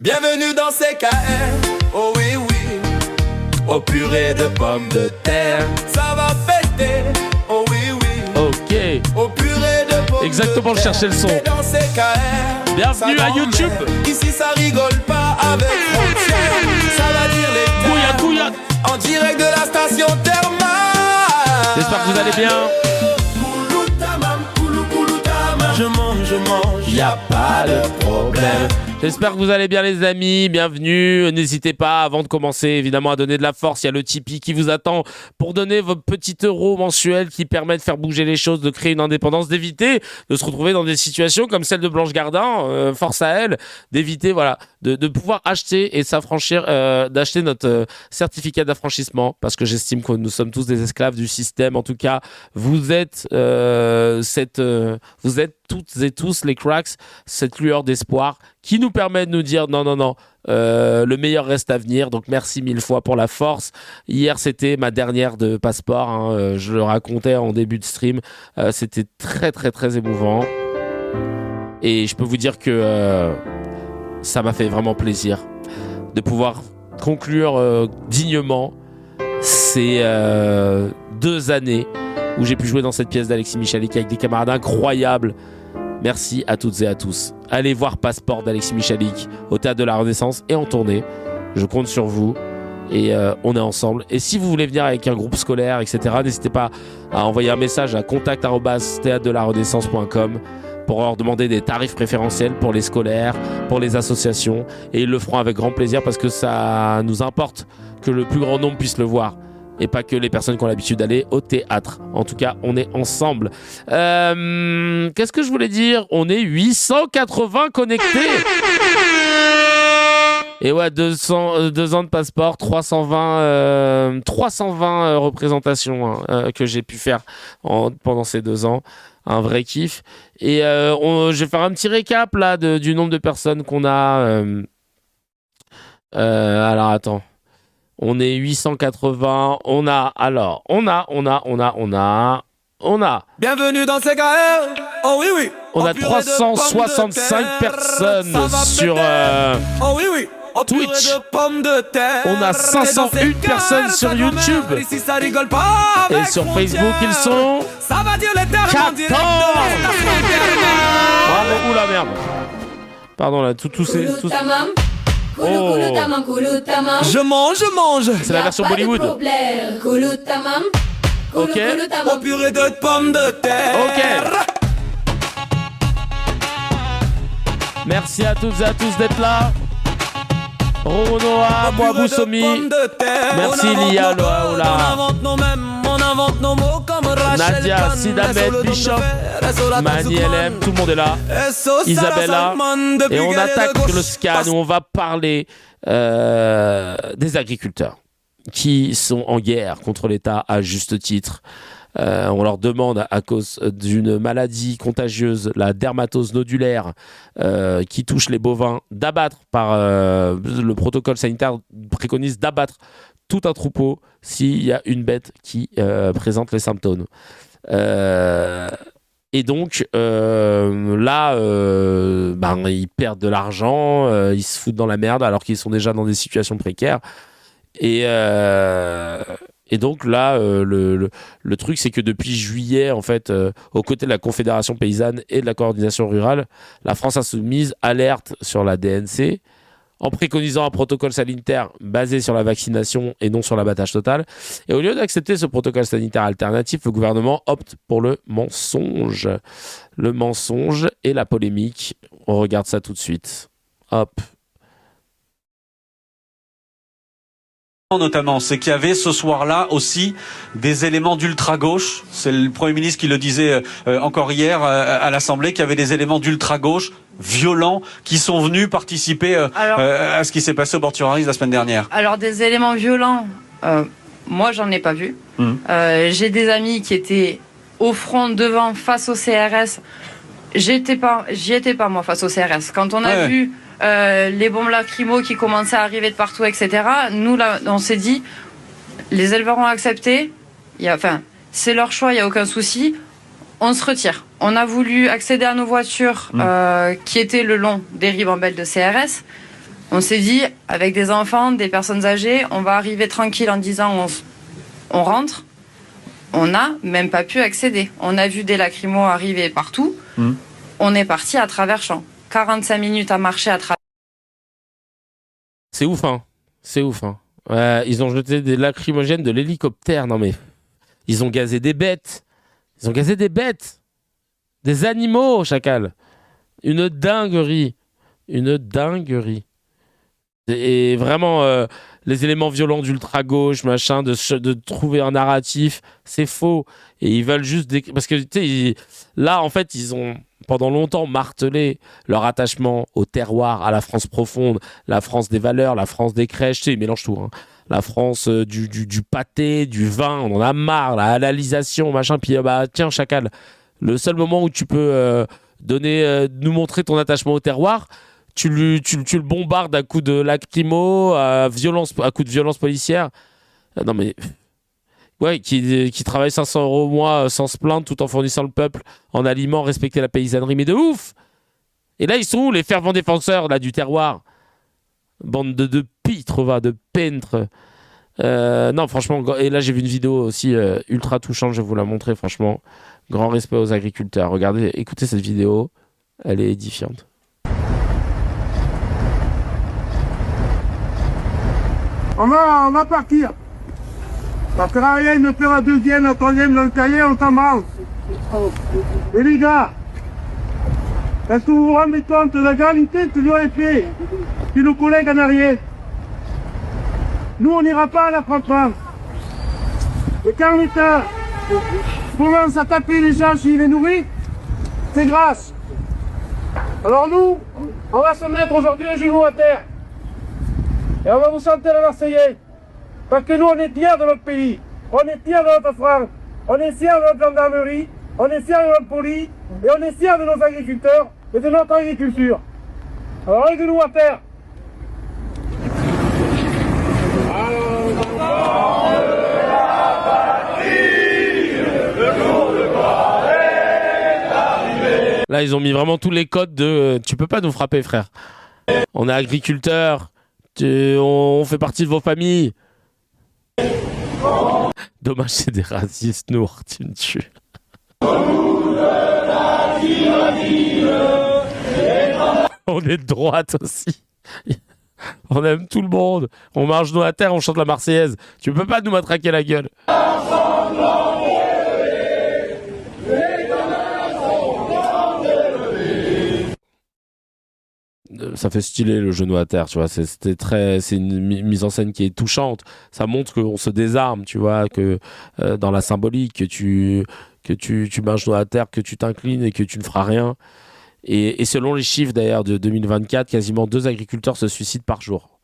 Bienvenue dans CKR, oh oui oui, au purée de pommes de terre. Ça va péter, oh oui oui, ok. au purée de pommes Exactement, de je terre. cherchais le son. Et dans CKR, Bienvenue ça à YouTube. Ici ça rigole pas avec frontières. Ça va dire les Couilla, couilla. en direct de la station thermale. J'espère que vous allez bien. Je mange, y a pas de problème. J'espère que vous allez bien les amis, bienvenue. N'hésitez pas avant de commencer évidemment à donner de la force, il y a le Tipeee qui vous attend pour donner vos petits euros mensuels qui permettent de faire bouger les choses, de créer une indépendance, d'éviter de se retrouver dans des situations comme celle de Blanche Gardin, force à elle, d'éviter voilà, de pouvoir acheter et s'affranchir, d'acheter notre certificat d'affranchissement parce que j'estime que nous sommes tous des esclaves du système. En tout cas, vous êtes vous êtes toutes et tous les cracks, cette lueur d'espoir qui nous permet de nous dire non, le meilleur reste à venir. Donc merci mille fois pour la force. Hier c'était ma dernière de passeport, hein, je le racontais en début de stream, c'était très très très émouvant et je peux vous dire que ça m'a fait vraiment plaisir de pouvoir conclure dignement ces 2 années où j'ai pu jouer dans cette pièce d'Alexis Michalik avec des camarades incroyables. Merci à toutes et à tous. Allez voir Passeport d'Alexis Michalik au Théâtre de la Renaissance et en tournée. Je compte sur vous et on est ensemble. Et si vous voulez venir avec un groupe scolaire, etc., n'hésitez pas à envoyer un message à contact@théâtredelarenaissance.com pour leur demander des tarifs préférentiels pour les scolaires, pour les associations. Et ils le feront avec grand plaisir parce que ça nous importe que le plus grand nombre puisse le voir. Et pas que les personnes qui ont l'habitude d'aller au théâtre. En tout cas, on est ensemble. Qu'est-ce que je voulais dire ? On est 880 connectés. Et ouais, 2 ans de passeport, 320 représentations que j'ai pu faire pendant ces 2 ans. Un vrai kiff. Et je vais faire un petit récap là du nombre de personnes qu'on a. Alors attends. On est 880, on a. Bienvenue dans CKR, oh oui oui. On a 365 personnes sur oh oui oui. Twitch. On a 501 personnes sur YouTube. Et sur Facebook, ils sont 14. Bravo, ouh la merde. Pardon là, tous ces... Oh. Je mange. C'est la version Bollywood. Ok. Au purée de pommes de terre. Ok. Merci à toutes et à tous d'être là. Ronoa, Boabou Somi. Merci Lia, Loaoula. On invente nos mots comme Rachel Nadia, Sidamed, Bishop, Mani LM, tout le monde est là. Isabella. Et on attaque le scan où on va parler des agriculteurs qui sont en guerre contre l'État à juste titre. On leur demande, à cause d'une maladie contagieuse, la dermatose nodulaire, qui touche les bovins, d'abattre par le protocole sanitaire préconise d'abattre tout un troupeau s'il y a une bête qui présente les symptômes. Et donc là, ils perdent de l'argent, ils se foutent dans la merde alors qu'ils sont déjà dans des situations précaires. Et donc là, le truc, c'est que depuis juillet, en fait, aux côtés de la Confédération paysanne et de la coordination rurale, la France insoumise alerte sur la DNC en préconisant un protocole sanitaire basé sur la vaccination et non sur l'abattage total. Et au lieu d'accepter ce protocole sanitaire alternatif, le gouvernement opte pour le mensonge. Le mensonge et la polémique. On regarde ça tout de suite. Hop. Notamment, c'est qu'il y avait ce soir-là aussi des éléments d'ultra-gauche. C'est le Premier ministre qui le disait encore hier à l'Assemblée, qu'il y avait des éléments d'ultra-gauche violents qui sont venus participer à ce qui s'est passé au Bortuaris la semaine dernière. Alors des éléments violents, moi j'en ai pas vu. J'ai des amis qui étaient au front devant face au CRS. J'y étais pas moi face au CRS. Quand on a vu les bombes lacrymo qui commençaient à arriver de partout, etc. Nous, là, on s'est dit, les éleveurs ont accepté, c'est leur choix, il n'y a aucun souci, on se retire. On a voulu accéder à nos voitures qui étaient le long des ribambelles de CRS. On s'est dit, avec des enfants, des personnes âgées, on va arriver tranquille en disant on rentre. On n'a même pas pu accéder. On a vu des lacrymos arriver partout. On est parti à travers champs. 45 minutes à marcher à travers. C'est ouf, hein. C'est ouf, hein. Ils ont jeté des lacrymogènes de l'hélicoptère. Non, mais ils ont gazé des bêtes. Ils ont gazé des bêtes. Des animaux, chacal. Une dinguerie. Une dinguerie. Et vraiment, les éléments violents d'ultra-gauche, machin, de trouver un narratif, c'est faux. Et ils veulent juste... Parce que, tu sais, là, en fait, ils ont pendant longtemps martelé leur attachement au terroir, à la France profonde, la France des valeurs, la France des crèches, tu sais, ils mélangent tout. Hein. La France du pâté, du vin, on en a marre, la halalisation, machin. Puis, bah, tiens, chacal, le seul moment où tu peux nous montrer ton attachement au terroir... Tu le bombardes à coups de lacrymo, à coups de violence policière. Non mais... Ouais, qui travaille 500 € au mois sans se plaindre tout en fournissant le peuple en aliments, respecter la paysannerie. Mais de ouf! Et là, ils sont où les fervents défenseurs là, du terroir? Bande de pitres, de peintres. Non, franchement, et là j'ai vu une vidéo aussi ultra touchante, je vais vous la montrer, franchement. Grand respect aux agriculteurs. Regardez, écoutez cette vidéo, elle est édifiante. On va partir. Ça ne sert à rien de faire la deuxième, la troisième dans le cahier, on s'en branle. Et les gars, est-ce que vous vous rendez compte de la gravité que nous avons fait chez nos collègues en arrière? Nous, on n'ira pas à l'affrontement. Et quand l'État commence à taper les gens s'il les nourrit, c'est grâce. Alors nous, on va se mettre aujourd'hui un genou à terre. Et on va vous chanter la Marseillaise. Parce que nous, on est fiers de notre pays. On est fiers de notre France. On est fiers de notre gendarmerie. On est fiers de notre police. Et on est fiers de nos agriculteurs et de notre agriculture. Alors, aidez-nous à terre. Là, ils ont mis vraiment tous les codes de tu peux pas nous frapper, frère. On est agriculteurs. On fait partie de vos familles. Dommage, c'est des racistes, Nour, tu me tues. On est de droite aussi. On aime tout le monde. On marche nous à terre, on chante la Marseillaise. Tu peux pas nous matraquer la gueule. Ça fait stylé le genou à terre, tu vois. C'est une mise en scène qui est touchante. Ça montre qu'on se désarme, tu vois, que dans la symbolique, que tu mets un genou à terre, que tu t'inclines et que tu ne feras rien. Et selon les chiffres d'ailleurs de 2024, quasiment 2 agriculteurs se suicident par jour.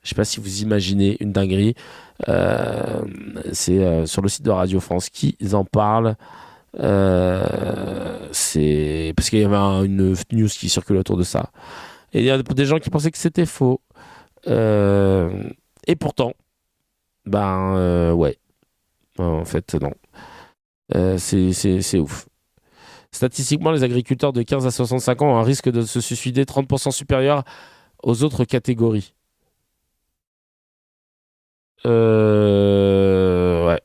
Je sais pas si vous imaginez une dinguerie. C'est sur le site de Radio France qu'ils en parlent. C'est parce qu'il y avait une news qui circule autour de ça. Et il y a des gens qui pensaient que c'était faux. Et pourtant, ouais. En fait, non. C'est ouf. Statistiquement, les agriculteurs de 15 à 65 ans ont un risque de se suicider 30% supérieur aux autres catégories. Ouais.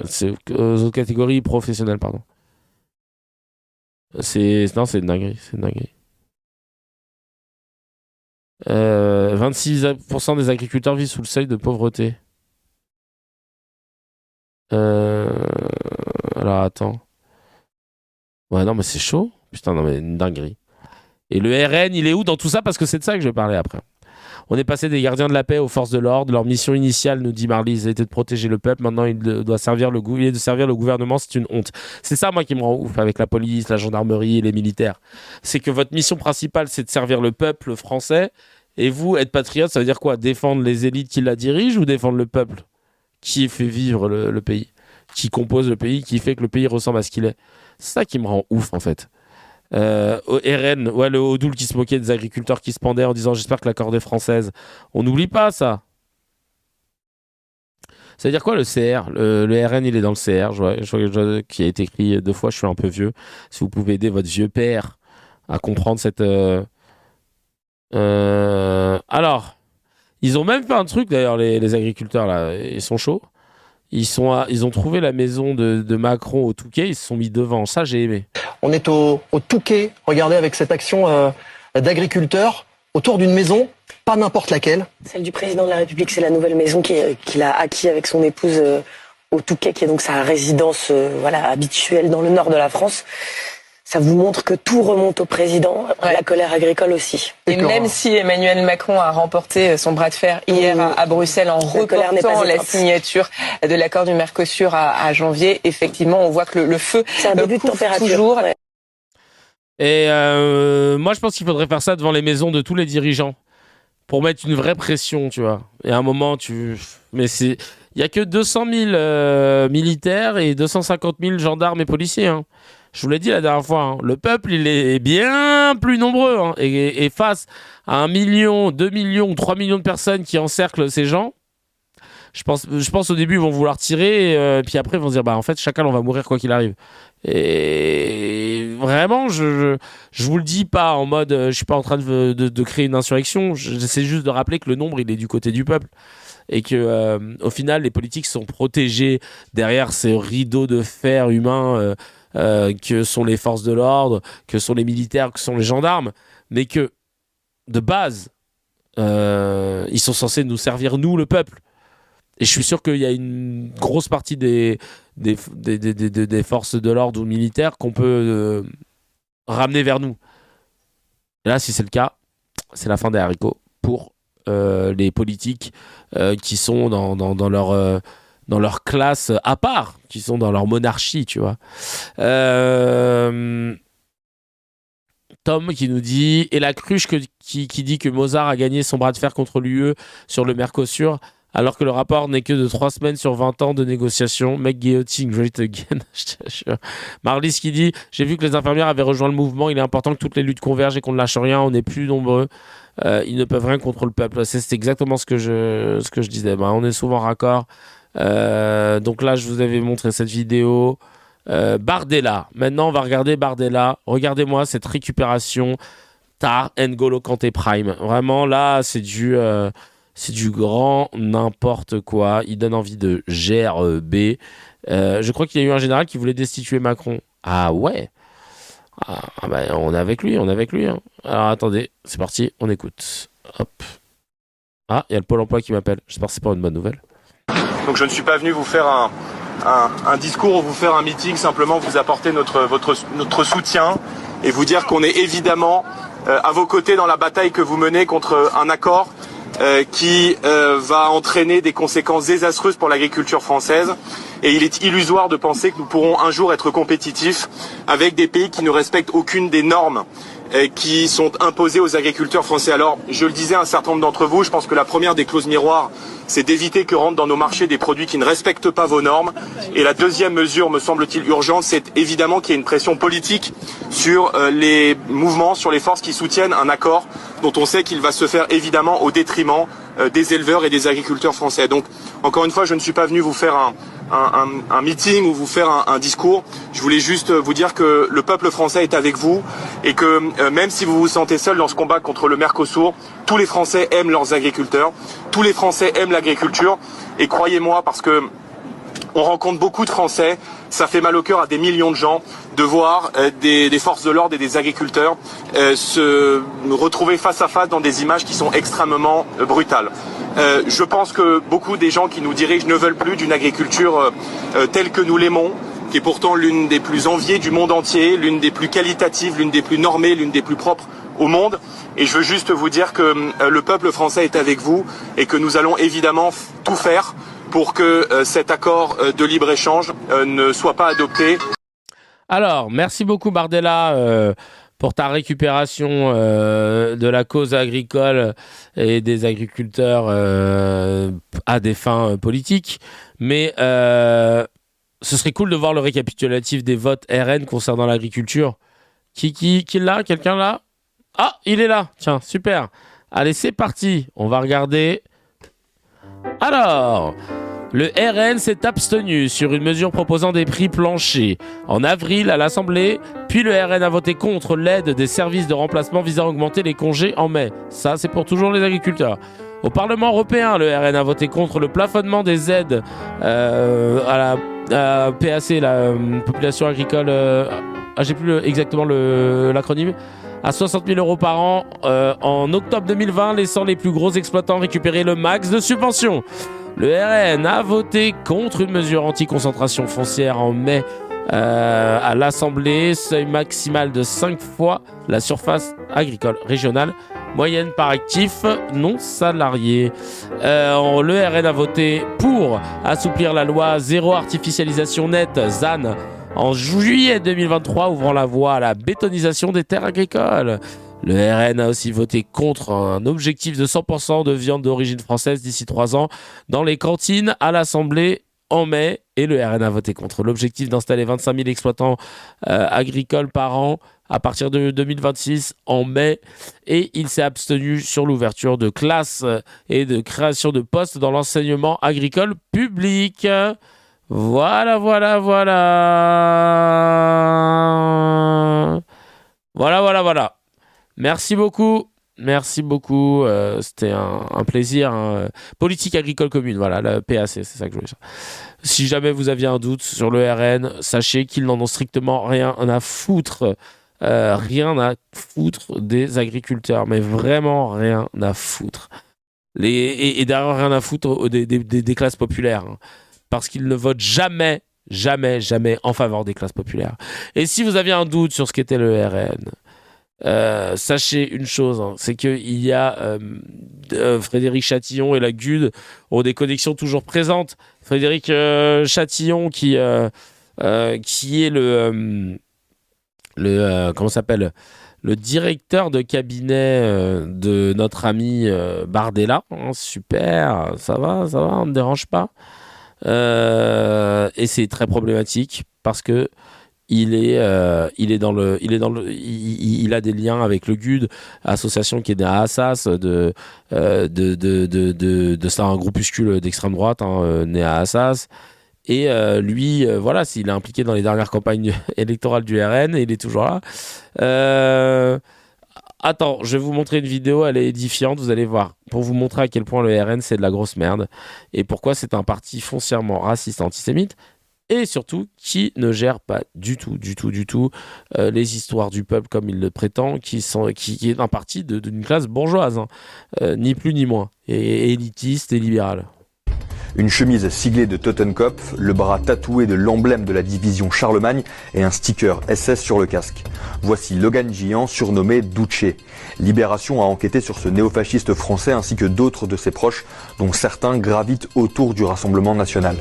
C'est aux autres catégories professionnelles, pardon. Non, c'est une dinguerie. C'est une dinguerie. 26% des agriculteurs vivent sous le seuil de pauvreté. Alors attends. Ouais, non, mais c'est chaud. Putain, non, mais une dinguerie. Et le RN, il est où dans tout ça? Parce que c'est de ça que je vais parler après. On est passé des gardiens de la paix aux forces de l'ordre. Leur mission initiale, nous dit Marly, était de protéger le peuple. Maintenant, il doit servir le gouvernement. C'est une honte. C'est ça, moi, qui me rend ouf avec la police, la gendarmerie et les militaires. C'est que votre mission principale, c'est de servir le peuple français. Et vous, être patriote, ça veut dire quoi? Défendre les élites qui la dirigent ou défendre le peuple qui fait vivre le pays, qui compose le pays, qui fait que le pays ressemble à ce qu'il est? C'est ça qui me rend ouf, en fait. Au RN, ouais, le Odoul qui se moquait des agriculteurs qui se pendaient en disant j'espère que la corde est française. On n'oublie pas ça. Ça veut dire quoi le CR? Le RN, il est dans le CR, je vois, qui a été écrit 2 fois, je suis un peu vieux. Si vous pouvez aider votre vieux père à comprendre cette... Ils ont même fait un truc, d'ailleurs, les agriculteurs, là, ils sont chauds. Ils ont trouvé la maison de Macron au Touquet, ils se sont mis devant. Ça, j'ai aimé. On est au Touquet, regardez, avec cette action d'agriculteurs autour d'une maison, pas n'importe laquelle. Celle du président de la République, c'est la nouvelle maison qu'il a acquis avec son épouse au Touquet, qui est donc sa résidence habituelle dans le nord de la France. Ça vous montre que tout remonte au président, la colère agricole aussi. Et même si Emmanuel Macron a remporté son bras de fer hier à Bruxelles en reportant la signature de l'accord du Mercosur à janvier, effectivement, on voit que le feu c'est un début de température. Toujours. Ouais. Et moi, je pense qu'il faudrait faire ça devant les maisons de tous les dirigeants pour mettre une vraie pression, tu vois. Et à un moment, mais il y a que 200 000 militaires et 250 000 gendarmes et policiers. Hein. Je vous l'ai dit la dernière fois, hein. Le peuple, il est bien plus nombreux. Hein. Et face à 1 million, 2 millions, 3 millions de personnes qui encerclent ces gens, je pense au début, ils vont vouloir tirer, puis après, ils vont se dire, en fait, chacun, on va mourir quoi qu'il arrive. Et vraiment, je vous le dis pas en mode, je suis pas en train de créer une insurrection, j'essaie juste de rappeler que le nombre, il est du côté du peuple. Et que, au final, les politiques sont protégés derrière ces rideaux de fer humains que sont les forces de l'ordre, que sont les militaires, que sont les gendarmes, mais que, de base, ils sont censés nous servir, nous, le peuple. Et je suis sûr qu'il y a une grosse partie des forces de l'ordre ou militaires qu'on peut ramener vers nous. Et là, si c'est le cas, c'est la fin des haricots pour les politiques qui sont dans leur classe à part, qui sont dans leur monarchie, tu vois. Tom qui nous dit « Et la cruche qui dit que Mozart a gagné son bras de fer contre l'UE sur le Mercosur ?» alors que le rapport n'est que de 3 semaines sur 20 ans de négociations. Mec guillotine, great again, je te jure. Marlys qui dit « J'ai vu que les infirmières avaient rejoint le mouvement. Il est important que toutes les luttes convergent et qu'on ne lâche rien. On est plus nombreux. Ils ne peuvent rien contre le peuple. » C'est exactement ce que je disais. On est souvent raccord. Donc là, je vous avais montré cette vidéo. Bardella. Maintenant, on va regarder Bardella. Regardez-moi cette récupération. Tar N'Golo Kanté Prime. Vraiment, là, c'est du grand n'importe quoi. Il donne envie de GRB. Je crois qu'il y a eu un général qui voulait destituer Macron. Ah ouais. On est avec lui, hein. Alors attendez, c'est parti, on écoute. Hop. Ah, il y a le Pôle emploi qui m'appelle. J'espère que c'est pas une bonne nouvelle. Donc je ne suis pas venu vous faire un discours ou vous faire un meeting, simplement vous apporter notre soutien et vous dire qu'on est évidemment à vos côtés dans la bataille que vous menez contre un accord qui va entraîner des conséquences désastreuses pour l'agriculture française. Et il est illusoire de penser que nous pourrons un jour être compétitifs avec des pays qui ne respectent aucune des normes qui sont imposées aux agriculteurs français. Alors, je le disais à un certain nombre d'entre vous, je pense que la première des clauses miroirs, c'est d'éviter que rentrent dans nos marchés des produits qui ne respectent pas vos normes. Et la deuxième mesure, me semble-t-il urgente, c'est évidemment qu'il y ait une pression politique sur les mouvements, sur les forces qui soutiennent un accord dont on sait qu'il va se faire évidemment au détriment des éleveurs et des agriculteurs français. Donc, encore une fois, je ne suis pas venu vous faire un meeting ou vous faire un discours. Je voulais juste vous dire que le peuple français est avec vous et que même si vous vous sentez seul dans ce combat contre le Mercosur, tous les Français aiment leurs agriculteurs, tous les Français aiment l'agriculture et croyez-moi, parce que on rencontre beaucoup de Français, ça fait mal au cœur à des millions de gens de voir des forces de l'ordre et des agriculteurs se retrouver face à face dans des images qui sont extrêmement brutales. Je pense que beaucoup des gens qui nous dirigent ne veulent plus d'une agriculture telle que nous l'aimons, qui est pourtant l'une des plus enviées du monde entier, l'une des plus qualitatives, l'une des plus normées, l'une des plus propres au monde. Et je veux juste vous dire que le peuple français est avec vous et que nous allons évidemment tout faire pour que cet accord de libre-échange ne soit pas adopté. Alors, merci beaucoup Bardella pour ta récupération de la cause agricole et des agriculteurs à des fins politiques. Mais ce serait cool de voir le récapitulatif des votes RN concernant l'agriculture. Qui l'a? Quelqu'un là? Ah, il est là. Tiens, super. Allez, c'est parti. On va regarder. Alors, Le RN s'est abstenu sur une mesure proposant des prix planchers en avril à l'Assemblée, puis le RN a voté contre l'aide des services de remplacement visant à augmenter les congés en mai. Ça, c'est pour toujours les agriculteurs. Au Parlement européen, le RN a voté contre le plafonnement des aides à la PAC, la population agricole. J'ai plus exactement l'acronyme. À 60 000 € par an en octobre 2020, laissant les plus gros exploitants récupérer le max de subventions. Le RN a voté contre une mesure anti-concentration foncière en mai à l'Assemblée, seuil maximal de 5 fois la surface agricole régionale moyenne par actif non salarié. Le RN a voté pour assouplir la loi zéro artificialisation nette ZAN en juillet 2023, ouvrant la voie à la bétonisation des terres agricoles. Le RN a aussi voté contre un objectif de 100% de viande d'origine française d'ici 3 ans dans les cantines à l'Assemblée en mai. Et le RN a voté contre l'objectif d'installer 25 000 exploitants agricoles par an à partir de 2026 en mai. Et il s'est abstenu sur l'ouverture de classes et de création de postes dans l'enseignement agricole public. Voilà. Merci beaucoup. C'était un plaisir. Politique agricole commune, voilà, la PAC, c'est ça que je voulais dire. Si jamais vous aviez un doute sur le RN, sachez qu'ils n'en ont strictement rien à foutre. Rien à foutre des agriculteurs, mais vraiment rien à foutre. Et derrière, rien à foutre des classes populaires. Parce qu'ils ne votent jamais en faveur des classes populaires. Et si vous aviez un doute sur ce qu'était le RN, sachez une chose, c'est qu'il y a Frédéric Chatillon et la GUD ont des connexions toujours présentes. Frédéric Chatillon qui est le directeur de cabinet de notre ami Bardella. Super, ça va, on ne dérange pas. Et c'est très problématique parce que il a des liens avec le GUD, association qui est née à Assas, c'est un groupuscule d'extrême droite né à Assas. Et lui, voilà, s'il est impliqué dans les dernières campagnes électorales du RN, et il est toujours là. Attends, je vais vous montrer une vidéo, elle est édifiante, vous allez voir, pour vous montrer à quel point le RN c'est de la grosse merde et pourquoi c'est un parti foncièrement raciste, antisémite et surtout qui ne gère pas du tout les histoires du peuple comme il le prétend, qui est un parti d'une classe bourgeoise, ni plus ni moins, et élitiste et libéral. Une chemise siglée de Totenkopf, le bras tatoué de l'emblème de la division Charlemagne et un sticker SS sur le casque. Voici Logan Gian, surnommé Duce. Libération a enquêté sur ce néofasciste français ainsi que d'autres de ses proches, dont certains gravitent autour du Rassemblement national.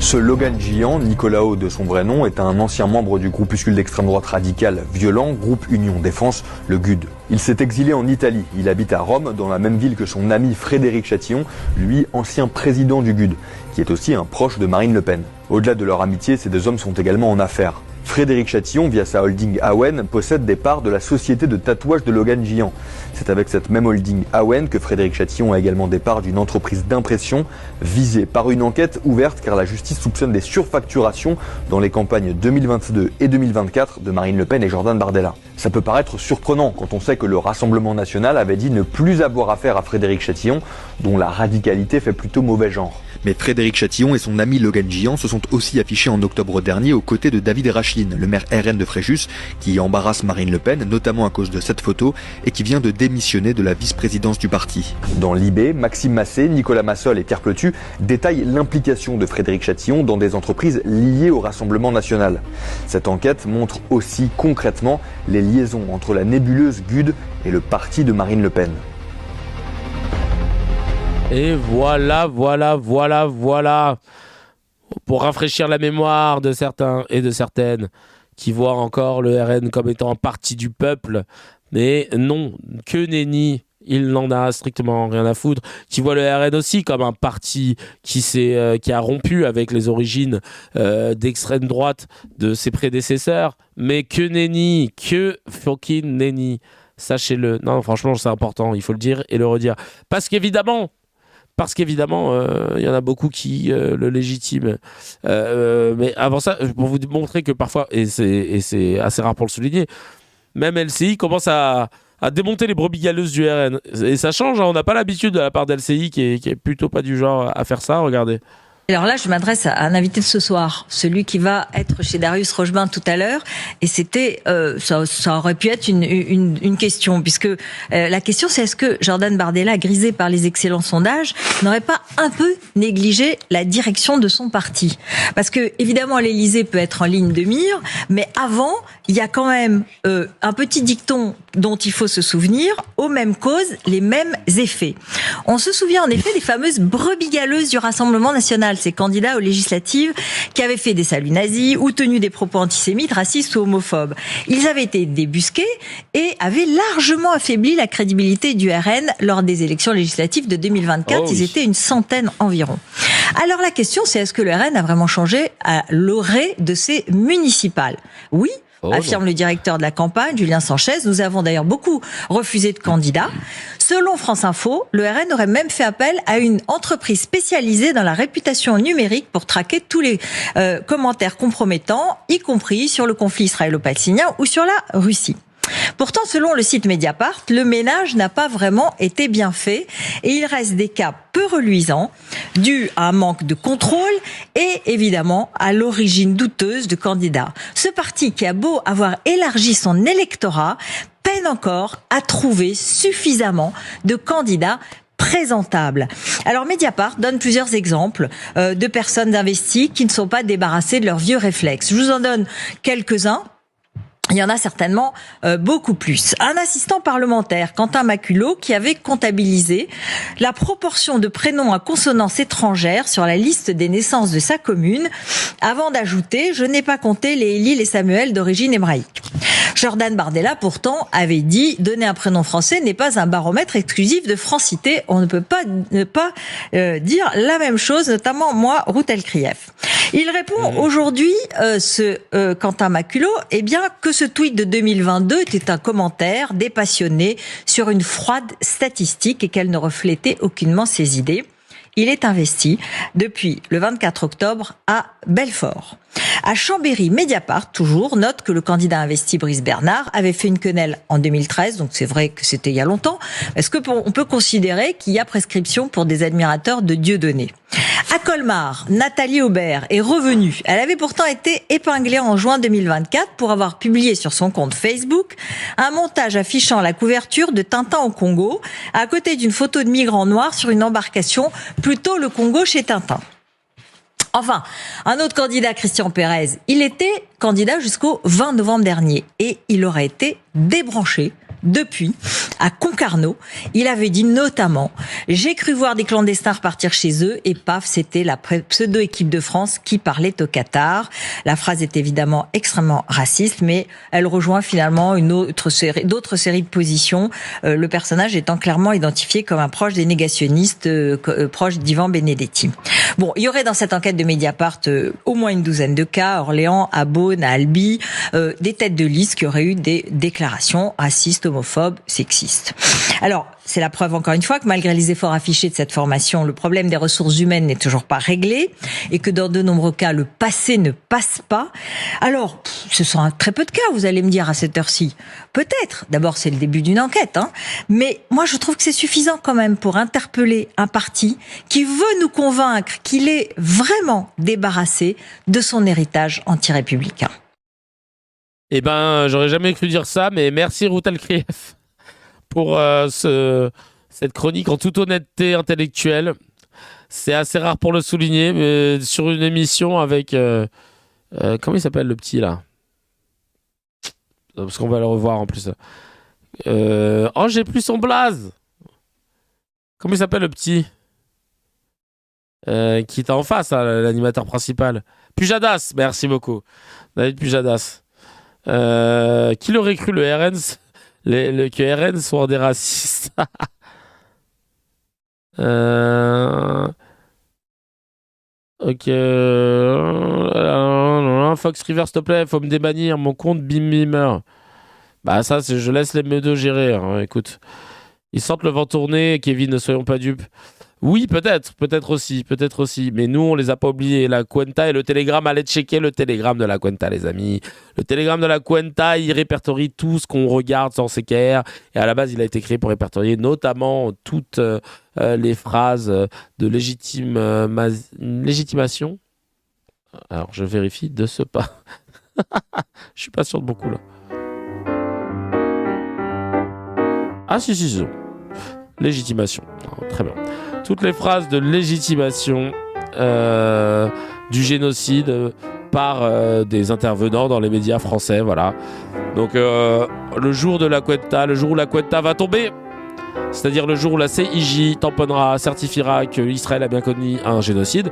Ce Logan Gian, Nicolao de son vrai nom, est un ancien membre du groupuscule d'extrême droite radicale violent, groupe Union Défense, le GUD. Il s'est exilé en Italie. Il habite à Rome, dans la même ville que son ami Frédéric Chatillon, lui ancien président du GUD, qui est aussi un proche de Marine Le Pen. Au-delà de leur amitié, ces deux hommes sont également en affaires. Frédéric Chatillon, via sa holding Awen, possède des parts de la société de tatouage de Logan Gian. C'est avec cette même holding Awen que Frédéric Chatillon a également des parts d'une entreprise d'impression visée par une enquête ouverte car la justice soupçonne des surfacturations dans les campagnes 2022 et 2024 de Marine Le Pen et Jordan Bardella. Ça peut paraître surprenant quand on sait que le Rassemblement national avait dit ne plus avoir affaire à Frédéric Chatillon, dont la radicalité fait plutôt mauvais genre. Mais Frédéric Chatillon et son ami Logan Gian se sont aussi affichés en octobre dernier aux côtés de David Rachlin, le maire RN de Fréjus, qui embarrasse Marine Le Pen, notamment à cause de cette photo, et qui vient de démissionner de la vice-présidence du parti. Dans l'IB, Maxime Massé, Nicolas Massol et Pierre Pletu détaillent l'implication de Frédéric Chatillon dans des entreprises liées au Rassemblement national. Cette enquête montre aussi concrètement les liaisons entre la nébuleuse GUD et le parti de Marine Le Pen. Et voilà. Pour rafraîchir la mémoire de certains et de certaines qui voient encore le RN comme étant un parti du peuple. Mais non, que nenni, il n'en a strictement rien à foutre. Qui voit le RN aussi comme un parti qui a rompu avec les origines d'extrême droite de ses prédécesseurs. Mais que nenni, que fucking nenni. Sachez-le. Non, franchement, c'est important, il faut le dire et le redire. Parce qu'évidemment, parce qu'évidemment, il y en a beaucoup qui le légitiment. Mais avant ça, pour vous montrer que parfois, et c'est assez rare pour le souligner, même LCI commence à démonter les brebis galeuses du RN. Et ça change, hein, on n'a pas l'habitude de la part d'LCI qui est plutôt pas du genre à faire ça, regardez. Alors là, je m'adresse à un invité de ce soir, celui qui va être chez Darius Rochebain tout à l'heure. Et c'était, ça aurait pu être une question, puisque la question c'est est-ce que Jordan Bardella, grisé par les excellents sondages, n'aurait pas un peu négligé la direction de son parti? Parce que évidemment, l'Élysée peut être en ligne de mire, mais avant, il y a quand même un petit dicton dont il faut se souvenir, aux mêmes causes, les mêmes effets. On se souvient en effet des fameuses brebis galeuses du Rassemblement national, ces candidats aux législatives qui avaient fait des saluts nazis ou tenu des propos antisémites, racistes ou homophobes. Ils avaient été débusqués et avaient largement affaibli la crédibilité du RN lors des élections législatives de 2024. Ils étaient une centaine environ. Alors la question c'est est-ce que le RN a vraiment changé à l'orée de ces municipales? Oui, affirme le directeur de la campagne, Julien Sanchez. Nous avons d'ailleurs beaucoup refusé de candidats. Selon France Info, le RN aurait même fait appel à une entreprise spécialisée dans la réputation numérique pour traquer tous les commentaires compromettants, y compris sur le conflit israélo-palestinien ou sur la Russie. Pourtant, selon le site Mediapart, le ménage n'a pas vraiment été bien fait et il reste des cas peu reluisants dus à un manque de contrôle et évidemment à l'origine douteuse de candidats. Ce parti qui a beau avoir élargi son électorat peine encore à trouver suffisamment de candidats présentables. Alors Mediapart donne plusieurs exemples de personnes investies qui ne sont pas débarrassées de leurs vieux réflexes. Je vous en donne quelques-uns. Il y en a certainement beaucoup plus. Un assistant parlementaire, Quentin Maculot, qui avait comptabilisé la proportion de prénoms à consonance étrangère sur la liste des naissances de sa commune, avant d'ajouter « Je n'ai pas compté les Élie et Samuel d'origine hébraïque ». Jordan Bardella, pourtant, avait dit « Donner un prénom français n'est pas un baromètre exclusif de francité. On ne peut pas ne pas dire la même chose, notamment moi, Ruth Elkrief ». Il répond aujourd'hui, Quentin Maculot, eh bien, que ce tweet de 2022 était un commentaire dépassionné sur une froide statistique et qu'elle ne reflétait aucunement ses idées. Il est investi depuis le 24 octobre à Belfort. À Chambéry, Mediapart, toujours, note que le candidat investi Brice Bernard avait fait une quenelle en 2013, donc c'est vrai que c'était il y a longtemps. Est-ce qu'on peut considérer qu'il y a prescription pour des admirateurs de Dieudonné? À Colmar, Nathalie Aubert est revenue. Elle avait pourtant été épinglée en juin 2024 pour avoir publié sur son compte Facebook un montage affichant la couverture de Tintin au Congo, à côté d'une photo de migrants noirs sur une embarcation, plutôt le Congo chez Tintin. Enfin, un autre candidat, Christian Pérez, il était candidat jusqu'au 20 novembre dernier et il aurait été débranché depuis, à Concarneau. Il avait dit notamment « J'ai cru voir des clandestins repartir chez eux et paf, c'était la pseudo-équipe de France qui parlait au Qatar ». La phrase est évidemment extrêmement raciste, mais elle rejoint finalement d'autres séries de positions, le personnage étant clairement identifié comme un proche des négationnistes, proche d'Ivan Benedetti. Bon, il y aurait dans cette enquête de Mediapart au moins une douzaine de cas, à Orléans, à Beaune, à Albi, des têtes de liste qui auraient eu des déclarations racistes, homophobes, sexistes. Alors, c'est la preuve encore une fois que malgré les efforts affichés de cette formation, le problème des ressources humaines n'est toujours pas réglé et que dans de nombreux cas, le passé ne passe pas. Alors, ce sont très peu de cas, vous allez me dire à cette heure-ci. Peut-être. D'abord, c'est le début d'une enquête, hein. Mais moi, je trouve que c'est suffisant quand même pour interpeller un parti qui veut nous convaincre qu'il est vraiment débarrassé de son héritage anti-républicain. Eh ben, j'aurais jamais cru dire ça, mais merci Ruth Elkrief pour cette chronique en toute honnêteté intellectuelle. C'est assez rare pour le souligner, mais sur une émission avec... comment il s'appelle le petit là? Parce qu'on va le revoir en plus. Oh, j'ai plus son blaze. Comment il s'appelle le petit qui est en face, hein, l'animateur principal? Pujadas, merci beaucoup. David Pujadas. Qui l'aurait cru, le RN, que RN soit des racistes? Ok. Fox River, s'il te plaît, faut me débannir mon compte Bimmer. Bah ça, je laisse les medos gérer. Hein. Écoute, ils sentent le vent tourner, Kevin, ne soyons pas dupes. Oui, peut-être aussi. Mais nous, on les a pas oubliés. La Cuenta et le Telegram, allez checker le Telegram de la Cuenta, les amis. Le Telegram de la Cuenta, il répertorie tout ce qu'on regarde sans CKR. Et à la base, il a été créé pour répertorier notamment toutes les phrases de légitimation. Alors, je vérifie de ce pas. Je suis pas sûr de beaucoup là. Ah si. Légitimation. Oh, très bien. Toutes les phrases de légitimation du génocide par des intervenants dans les médias français, voilà. Donc le jour de la Cuenta, le jour où la Cuenta va tomber, c'est-à-dire le jour où la CIJ tamponnera, certifiera que Israël a bien commis un génocide,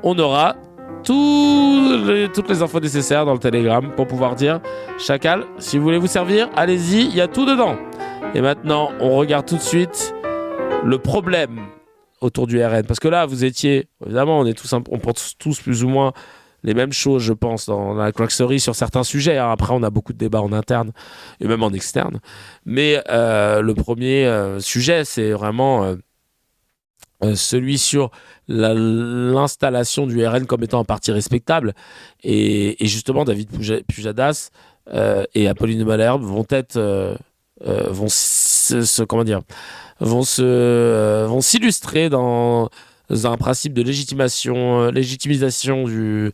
on aura toutes les infos nécessaires dans le Telegram pour pouvoir dire Chacal, si vous voulez vous servir, allez-y, il y a tout dedans. Et maintenant, on regarde tout de suite le problème autour du RN. Parce que là, vous étiez, évidemment, on pense tous plus ou moins les mêmes choses, je pense, dans la craquerie sur certains sujets. Hein. Après, on a beaucoup de débats en interne et même en externe. Mais le premier sujet, c'est vraiment celui sur l'installation du RN comme étant un parti respectable. Et justement, David Pujadas et Apolline de Malherbe vont s'illustrer dans un principe de légitimisation du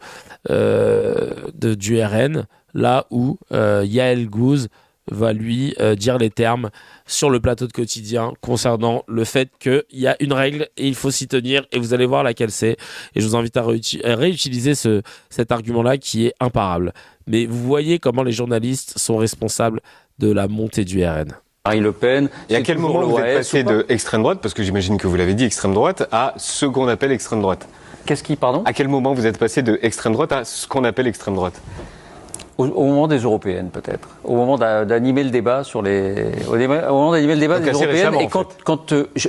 RN, là où Yael Gouz va lui dire les termes sur le plateau de Quotidien concernant le fait qu'il y a une règle et il faut s'y tenir, et vous allez voir laquelle c'est. Et je vous invite à réutiliser cet argument-là qui est imparable. Mais vous voyez comment les journalistes sont responsables de la montée du RN. Marine Le Pen. Et à quel moment vous êtes passé de extrême droite, parce que j'imagine que vous l'avez dit, extrême droite, à ce qu'on appelle extrême droite? Pardon? À quel moment vous êtes passé de extrême droite à ce qu'on appelle extrême droite? Au moment des européennes, peut-être. Au moment d'animer le débat au moment d'animer le débat des européennes.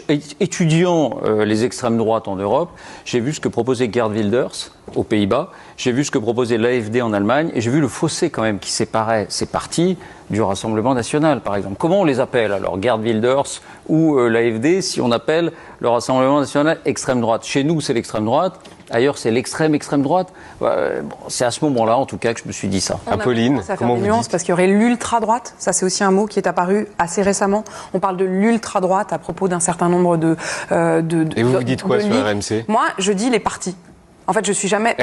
Et étudiant les extrêmes droites en Europe, j'ai vu ce que proposait Geert Wilders aux Pays-Bas, j'ai vu ce que proposait l'AfD en Allemagne, et j'ai vu le fossé quand même qui séparait ces partis du Rassemblement national, par exemple. Comment on les appelle alors, Geert Wilders ou l'AfD, si on appelle le Rassemblement national extrême droite? Chez nous, c'est l'extrême droite. Ailleurs, c'est extrême droite. C'est à ce moment-là, en tout cas, que je me suis dit ça. Apolline, comment vous dites? Parce qu'il y aurait l'ultra-droite. Ça, c'est aussi un mot qui est apparu assez récemment. On parle de l'ultra-droite à propos d'un certain nombre de Et vous dites quoi sur RMC? Moi, je dis les partis. En fait, je suis jamais...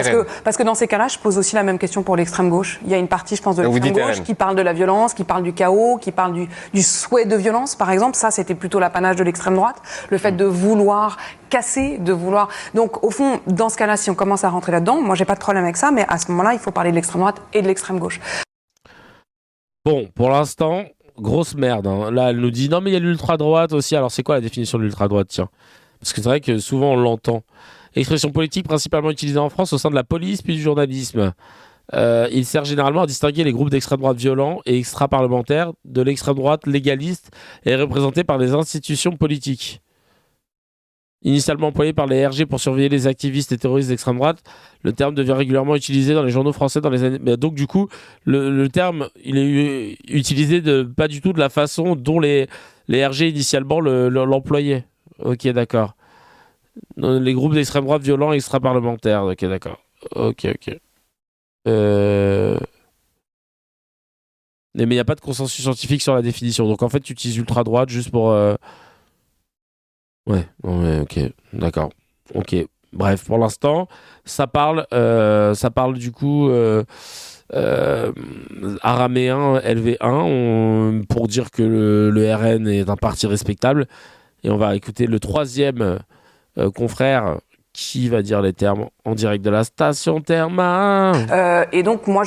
Parce que dans ces cas-là, je pose aussi la même question pour l'extrême gauche. Il y a une partie, je pense, de l'extrême gauche qui parle de la violence, qui parle du chaos, qui parle du souhait de violence, par exemple. Ça, c'était plutôt l'apanage de l'extrême droite. Le fait de vouloir casser, de vouloir... Donc, au fond, dans ce cas-là, si on commence à rentrer là-dedans, moi, j'ai pas de problème avec ça, mais à ce moment-là, il faut parler de l'extrême droite et de l'extrême gauche. Bon, pour l'instant, grosse merde. Hein. Là, elle nous dit, non, mais il y a l'ultra-droite aussi. Alors, c'est quoi la définition de l'ultra-droite? Tiens. Parce que c'est vrai que souvent, on l'entend. Expression politique principalement utilisée en France au sein de la police puis du journalisme. Il sert généralement à distinguer les groupes d'extrême droite violents et extra-parlementaires de l'extrême droite légaliste et représentés par les institutions politiques. Initialement employé par les RG pour surveiller les activistes et terroristes d'extrême droite, le terme devient régulièrement utilisé dans les journaux français dans les années... Donc du coup, le terme, il est utilisé pas du tout de la façon dont les RG initialement l'employaient. Ok, d'accord. Les groupes d'extrême droite violents et extra-parlementaires. Ok, d'accord. Ok. Mais il n'y a pas de consensus scientifique sur la définition. Donc en fait, tu utilises ultra-droite juste pour... Ouais, ok. D'accord. Ok. Bref, pour l'instant, ça parle du coup araméen LV1 pour dire que le RN est un parti respectable. Et on va écouter le troisième confrère qui va dire les termes en direct de la station Therma. Et donc, moi,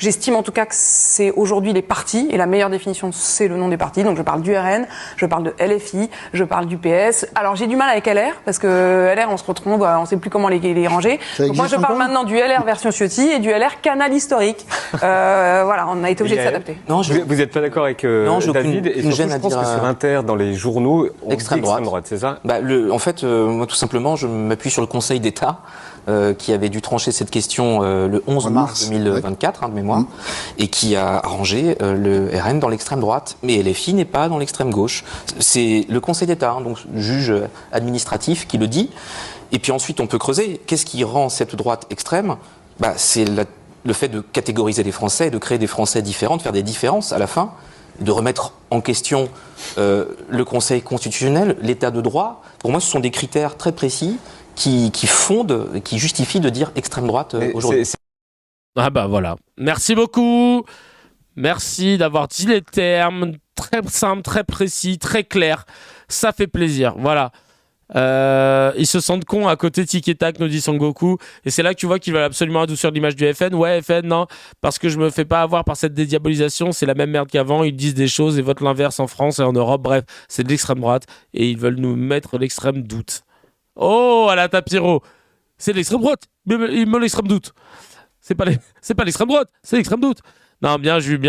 j'estime en tout cas que c'est aujourd'hui les partis, et la meilleure définition, c'est le nom des partis. Donc, je parle du RN, je parle de LFI, je parle du PS. Alors, j'ai du mal avec LR, parce que LR, on se retrouve, on sait plus comment les ranger. Donc, moi, je parle maintenant du LR version Ciotti et du LR canal historique. Voilà, on a été obligé de s'adapter. Non, vous n'êtes pas d'accord avec David? Et surtout, je pense que sur Inter, dans les journaux, on dit extrême droite, c'est ça? En fait, moi, tout simplement, je m'appuie sur le Conseil d'État qui avait dû trancher cette question le 11 mars 2024, de mémoire, et qui a arrangé le RN dans l'extrême droite. Mais LFI n'est pas dans l'extrême gauche. C'est le Conseil d'État, donc juge administratif, qui le dit. Et puis ensuite, on peut creuser. Qu'est-ce qui rend cette droite extrême ? C'est le fait de catégoriser les Français, de créer des Français différents, de faire des différences à la fin, de remettre en question le Conseil constitutionnel, l'état de droit. Pour moi, ce sont des critères très précis qui fondent, qui justifient de dire extrême droite aujourd'hui. Ah bah voilà. Merci beaucoup. Merci d'avoir dit les termes. Très simple, très précis, très clair. Ça fait plaisir. Voilà. Ils se sentent cons à côté de Tic et Tac, nous dit Son Goku. Et c'est là que tu vois qu'ils veulent absolument adoucir l'image du FN. Ouais, FN, non, parce que je me fais pas avoir par cette dédiabolisation. C'est la même merde qu'avant. Ils disent des choses et votent l'inverse en France et en Europe. Bref, c'est de l'extrême droite. Et ils veulent nous mettre l'extrême doute. Oh, à la Tapiro. C'est l'extrême droite. Il me l'extrême doute. C'est pas l'extrême droite, c'est l'extrême doute. Non, bien vu.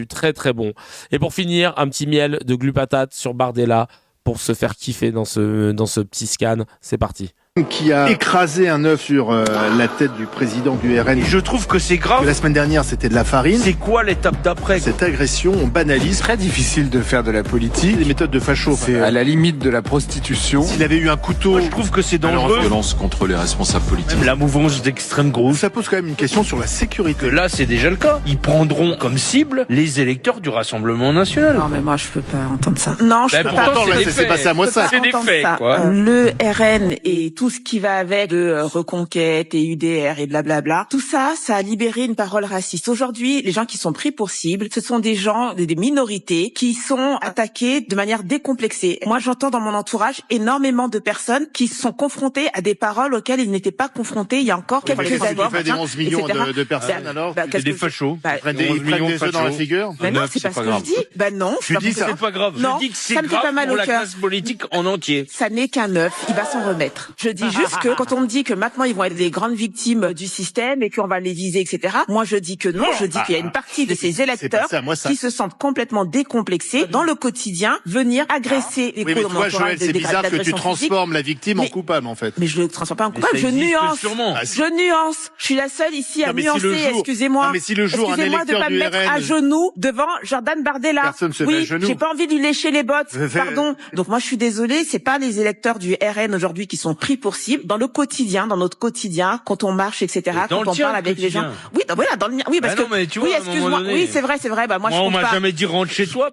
Très, très bon. Et pour finir, un petit miel de glupatate sur Bardella pour se faire kiffer dans ce petit scan. C'est parti. Qui a écrasé un œuf sur la tête du président du RN. Je trouve que c'est grave. La semaine dernière, c'était de la farine. C'est quoi l'étape d'après ? Cette agression, on banalise. Très difficile de faire de la politique. Des méthodes de facho. C'est à la limite de la prostitution. S'il avait eu un couteau... Moi, je trouve que c'est dangereux. Violence contre les responsables politiques. Même la mouvance d'extrême gauche. Ça pose quand même une question sur la sécurité. Là, c'est déjà le cas. Ils prendront comme cible les électeurs du Rassemblement National. Non, mais moi, je peux pas entendre ça. Non, je peux pas. Pourtant, c'est pas ça, moi, ça. C'est des faits, quoi. Le RN et tout ce qui va avec de Reconquête et UDR et blablabla, tout ça, ça a libéré une parole raciste. Aujourd'hui, les gens qui sont pris pour cible, ce sont des gens, des minorités qui sont attaqués de manière décomplexée. Moi, j'entends dans mon entourage énormément de personnes qui sont confrontées à des paroles auxquelles ils n'étaient pas confrontés il y a encore quelques années. Tu fais des 11 millions de personnes, alors des fachos. Ils prennent des œufs dans la figure. Mais non, c'est pas ce que je dis. Non, tu dis ça, c'est pas grave. Non, je dis que c'est grave pour la classe politique en entier. Ça n'est qu'un œuf, il va s'en remettre. Je dis juste que quand on me dit que maintenant ils vont être des grandes victimes du système et qu'on va les viser, etc. Moi, je dis que non. Je dis qu'il y a une partie de ces électeurs qui se sentent complètement décomplexés dans le quotidien, venir agresser les coups dans mon entourage. C'est bizarre que tu transformes la victime en coupable, en fait. Mais je ne le transforme pas en coupable. Je nuance. Je nuance. Je suis la seule ici à nuancer. Excusez-moi. Mais si le jour un excusez-moi de pas me mettre à genoux devant Jordan Bardella. Personne se met à genoux. J'ai pas envie de lui lécher les bottes. Pardon. Donc moi, je suis désolée. C'est pas les électeurs du RN aujourd'hui qui sont pris pour cible dans le quotidien, dans notre quotidien, quand on marche, etc., quand on parle avec les gens. Oui, voilà, dans le mien. Oui, parce que. Non, mais tu vois, excuse-moi. Oui, c'est vrai. Bah, moi, je on compte m'a pas. jamais dit rentre chez toi.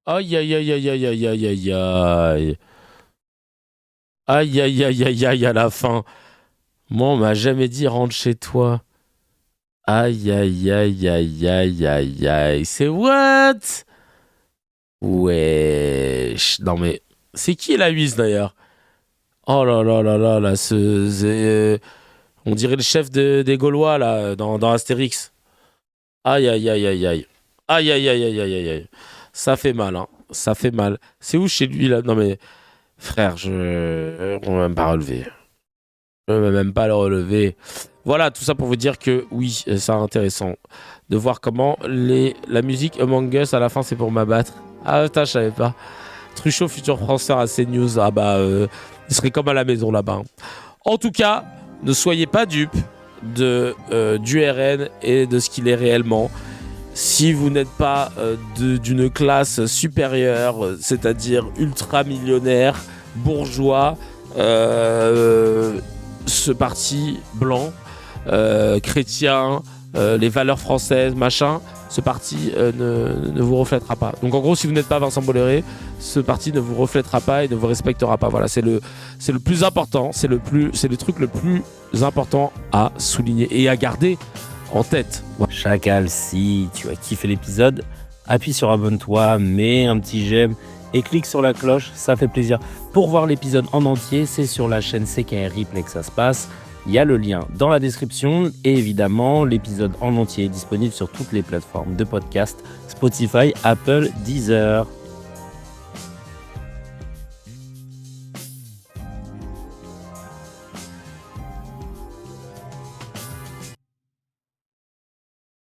Aïe. Aïe, à la fin. Moi, on m'a jamais dit rentre chez toi. Aïe. C'est what? Wesh. Non, mais c'est qui la huisse d'ailleurs? Oh là, on dirait le chef des Gaulois là, dans Astérix. Aïe. Aïe. Ça fait mal, hein. Ça fait mal. C'est où chez lui là? Non mais, frère, on va même pas relever. Je ne vais même pas le relever. Voilà, tout ça pour vous dire que oui, c'est intéressant de voir comment la musique Among Us à la fin c'est pour m'abattre. Ah putain, je savais pas. Truchot, futur transfert à CNews. Ah bah, il serait comme à la maison là-bas. En tout cas, ne soyez pas dupes du RN et de ce qu'il est réellement. Si vous n'êtes pas d'une classe supérieure, c'est-à-dire ultra millionnaire, bourgeois, ce parti blanc, chrétien, les valeurs françaises, machin, ce parti ne vous reflètera pas. Donc en gros, si vous n'êtes pas Vincent Bolloré, ce parti ne vous reflètera pas et ne vous respectera pas. Voilà, c'est le plus important, c'est le truc le plus important à souligner et à garder en tête. Chacal, si tu as kiffé l'épisode, appuie sur abonne-toi, mets un petit j'aime et clique sur la cloche, ça fait plaisir. Pour voir l'épisode en entier, c'est sur la chaîne CKR Replay que ça se passe. Il y a le lien dans la description et évidemment, l'épisode en entier est disponible sur toutes les plateformes de podcast, Spotify, Apple, Deezer.